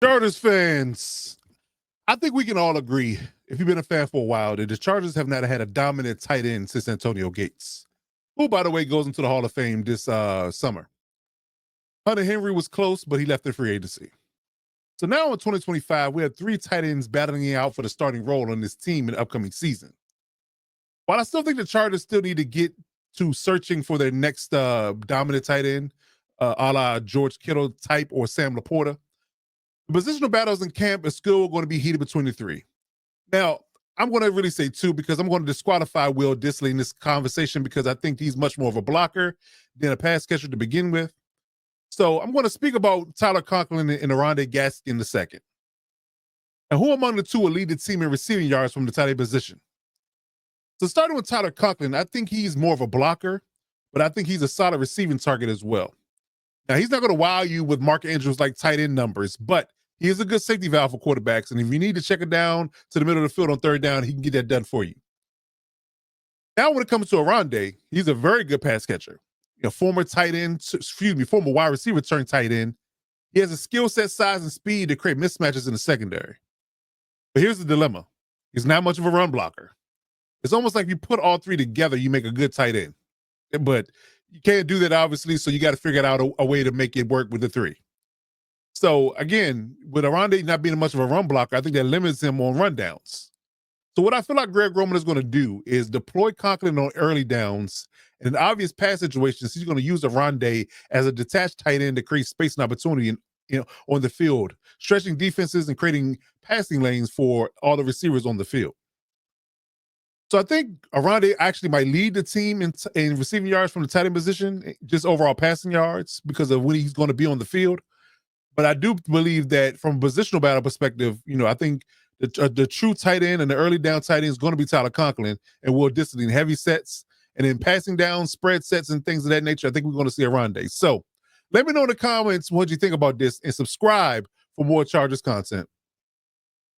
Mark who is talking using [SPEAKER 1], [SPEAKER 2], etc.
[SPEAKER 1] Chargers fans, I think we can all agree, if you've been a fan for a while, that the Chargers have not had a dominant tight end since Antonio Gates, who, by the way, goes into the Hall of Fame this summer. Hunter Henry was close, but he left in free agency. So now in 2025, we have three tight ends battling it out for the starting role on this team in the upcoming season. While I still think the Chargers still need to get to searching for their next dominant tight end, a la George Kittle type or Sam Laporta, the positional battles in camp is still going to be heated between the three. Now, I'm going to really say two because I'm going to disqualify Will Dissly in this conversation because I think he's much more of a blocker than a pass catcher to begin with. So I'm going to speak about Tyler Conklin and Oronde Gaskins in a second. And who among the two will lead the team in receiving yards from the tight end position? So starting with Tyler Conklin, I think he's more of a blocker, but I think he's a solid receiving target as well. Now, he's not going to wow you with Mark Andrews like tight end numbers, but he is a good safety valve for quarterbacks. And if you need to check it down to the middle of the field on third down, he can get that done for you. Now, when it comes to Oronde, he's a very good pass catcher. Former wide receiver turned tight end. He has a skill set, size, and speed to create mismatches in the secondary. But here's the dilemma. He's not much of a run blocker. It's almost like you put all three together, you make a good tight end. But you can't do that, obviously, so you got to figure out a way to make it work with the three. So, again, with Oronde not being much of a run blocker, I think that limits him on rundowns. So what I feel like Greg Roman is going to do is deploy Conklin on early downs. And in obvious pass situations, he's going to use Oronde as a detached tight end to create space and opportunity on the field, stretching defenses and creating passing lanes for all the receivers on the field. So I think Oronde actually might lead the team in receiving yards from the tight end position, just overall passing yards, because of when he's going to be on the field. But I do believe that from a positional battle perspective, I think the true tight end and the early down tight end is going to be Tyler Conklin and Will Dissly in heavy sets. And in passing down, spread sets, and things of that nature, I think we're going to see Oronde. So let me know in the comments what you think about this and subscribe for more Chargers content.